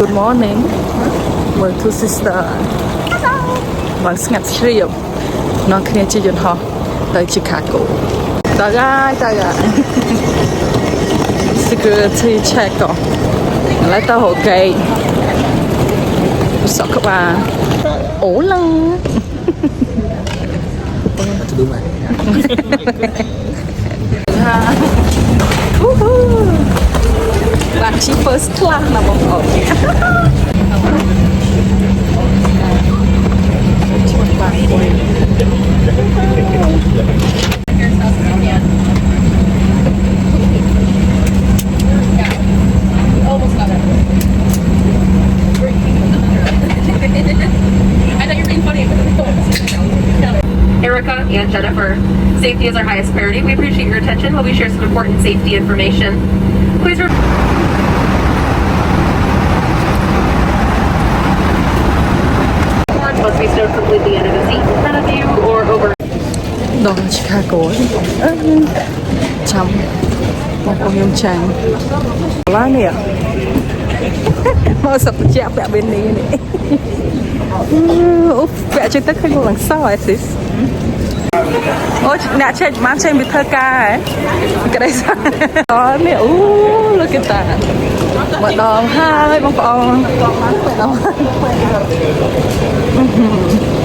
Good morning my two sister បានស្ងាត់ជ្រាបនាំគ្នាជិះយន្តហោះទៅ Chicago តើកាយ security check ឥឡូវទៅហូកេសក់ក្បាលអូឡាទៅดูไหมបាទជី first class ណាបងប្អូន Erica and Jennifer, safety is our highest priority. We appreciate your attention while we share some important safety information. Please must be stowed completely under the seat in front of you or over. ដល់ Chicago ចាំបងប្អូនខ្ញុំចាញ់ឡានេះ មកសត្វជាពាក់បេនីនេះអូពាក់ជិះទៅឃើញឡើងសអេស៊ីសអូអ្នកចេះបានចេះពីធ្វើការហ៎ក្តីសាអូនេះអូ look at that ម្ដងហើយបងប្អូន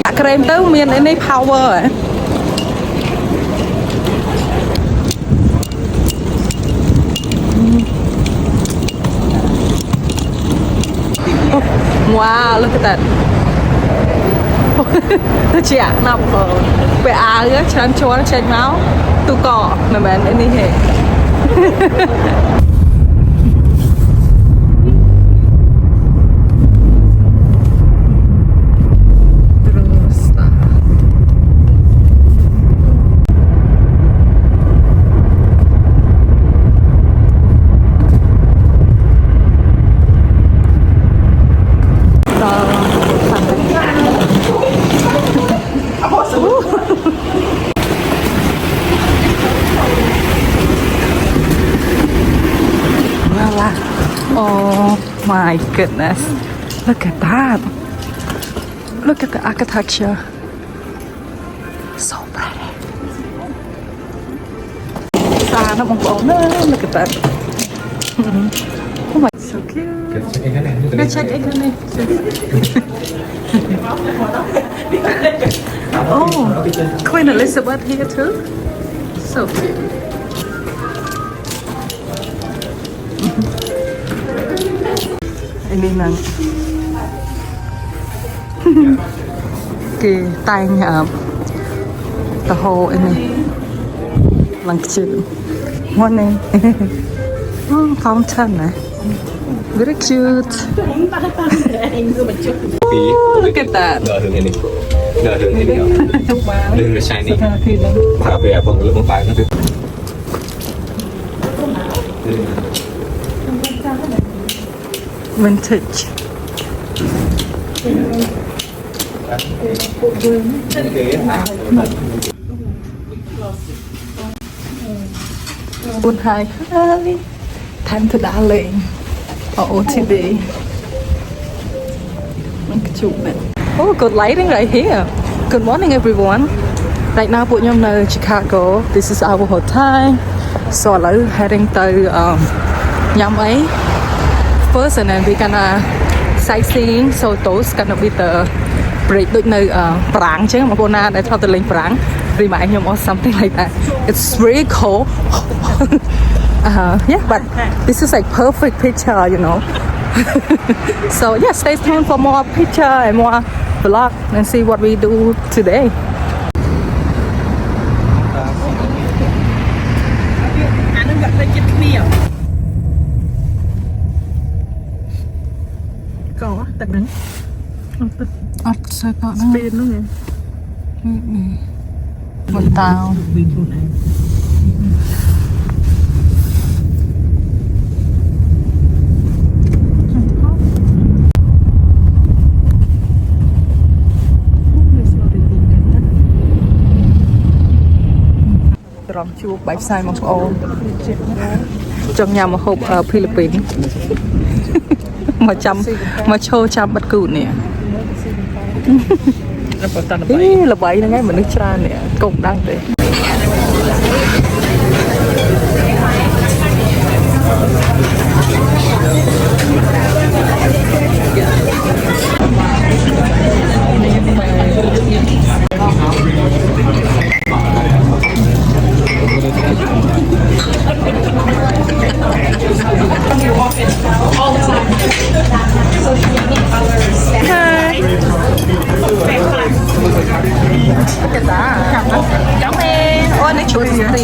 អាក្រែមទៅមាននេះ power ហ៎ Wow, look at that. ទៅជាណាប់ពេលអាវច្រើនជន់ចេញមកទូកមិនមែននេះទេ Oh my goodness. Look at that. Look at the architecture. So pretty. Look at that. Oh my, so cute. Let's check it in. Oh, Queen Elizabeth here too. So cute. Ini nang cái tay nhà the whole ini lang kecil morning oh fountain very cute oh look at that đường shiny phá về bằng lưỡi bằng phải nó được vintage. Buôn hai khali. Time to darling. OOTD. Oh, good lighting right here. Good morning, everyone. Right now, we're in Chicago. This is our hotel. So, we're heading to Yamai. First, and then we're gonna sightseeing. So those gonna be the break.ដូចនៅប្រាំងចឹងបងប្អូនណាដែលថតទៅលេងប្រាំង remind him or something like that. It's really cold. Yeah, but this is like perfect picture, you know. So yeah, stay tuned for more picture and more vlog and see what we do today. Có tận đứng sao có nó speed luôn nè một tàu rong chuột bãi sai một ô trong nhà một hộp ở Philippines មកចាំមកឈោចាំបាត់គូនេះល្បីហ្នឹងឯងមនុស្សច្រើននេះកុំដឹងទេអូនេះជួយស្រី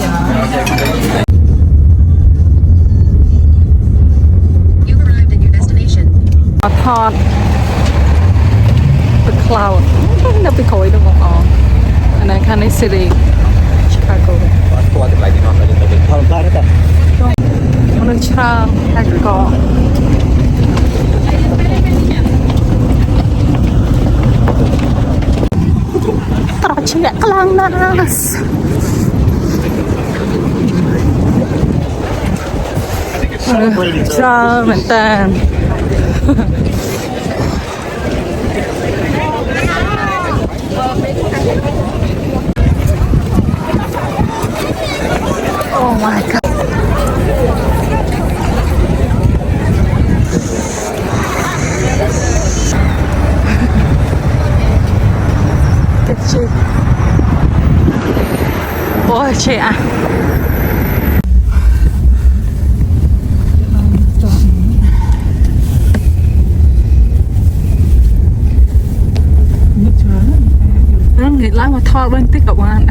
You've arrived at your destination. អត់ថត the cloud នៅពីក្រោយទៅបងអងអានេះខាងនេះ city Chicago គាត់ទៅកន្លែងទីនោះទៅទៅផលបានទេ មនុស្សច្រើនតែក៏ត្រជាក់ខ្លាំងណាស់ច្រើនមែនតើOh my god. Kecil. Oh, cik ah. Nghĩ lắm mà thọ bên tích các bạn.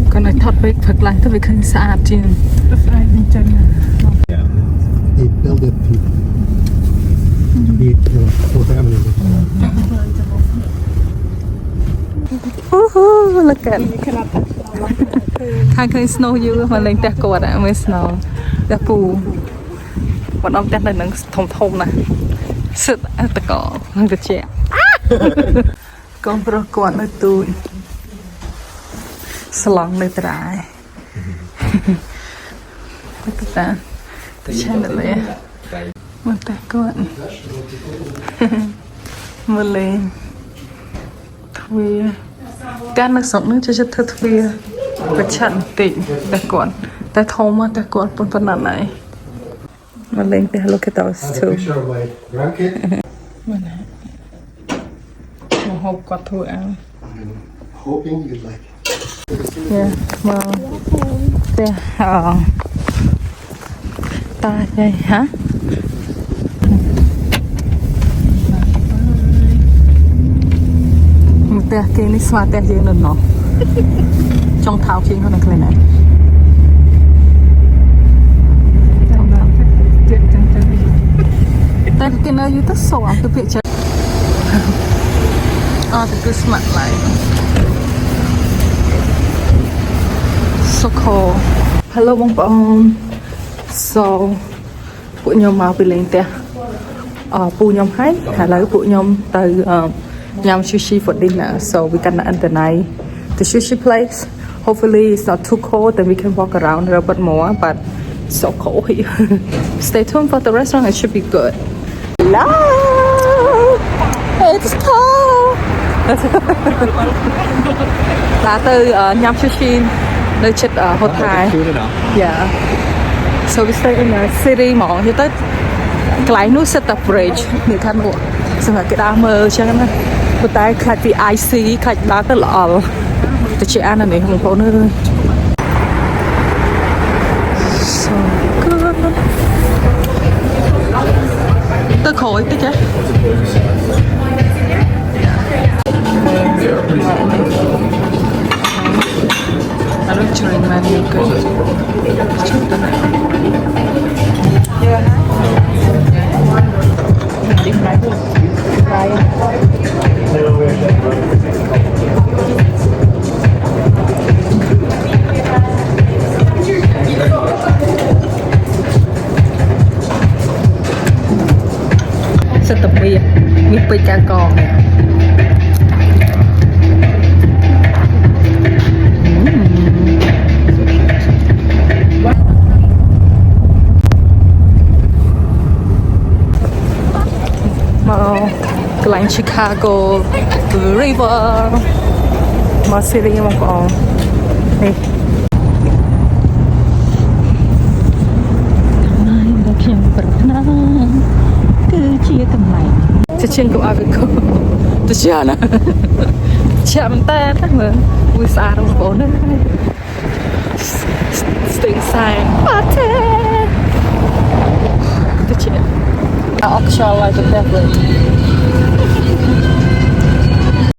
Còn này thọt với thật lại tôi phải khinh xa chứ. They build it to be for family. Look at khang snow you mà lên tẹt quạt à mới snow tẹt phù bọn ông tẹt này nó thông thông này sứt tẹt cỏ nó được trẻ con pro quạt nơi tôi salon nơi trái cái ta tôi xem được đấy mà tẹt quạt mưa lên thôi gan nó sống nó cho thật thưa cái trận tịnhแต่ก่อนแต่โทรมาแต่ก่อนเป็นนั้นไหนมาเล่นไป look at those two Picture of my grandkid. มาหอบกอดถั่ว I'm hoping you like it. เนี่ยมาแต่ตาใหญ่ฮะแต่เกนี่สมาแต่เยอะเนาะจงเท้าทิ้งเขาหนักเลยนะแต่กินอะไรอยู่ตั้งสองคือเพียงจะอ๋อแต่คือสมัครไหล so cold hello បងប្អូន so ពួកខ្ញុំមកពីលេងផ្ទះពូខ្ញុំហើយឥឡូវពួកខ្ញុំទៅញ៉ាំ sushi for dinner so we gonna end the night the sushi place hopefully it's not too cold then we can walk around a little bit more but it's so cold here stay tuned for the restaurant it should be good hello it's cold đã từ nhâm sushi nơi chật hotel yeah so we stay in the city món như tới cái núi Set Bridge người thân của xong rồi cái đá mơ cho nó một tay khai bị icy khai đá cái lọ từ chị An này không có nữa so good tôi khỏi tới chứ I don't drink many good. Set tập bia, mi bịch cá con này. Chicago River មកស៊ីរីបងប្អូននេះរបស់ខ្ញុំប្រាថ្នាគឺជាកន្លែងជាជាងកុំឲ្យវាគោទៅជាណាជាមែនតើមើលវាស្អាតបងប្អូនណាស្ទីងសាយបាត់ទេទៅជាអត់ខ្យល់ឡើយទៅផ្ទះវិញ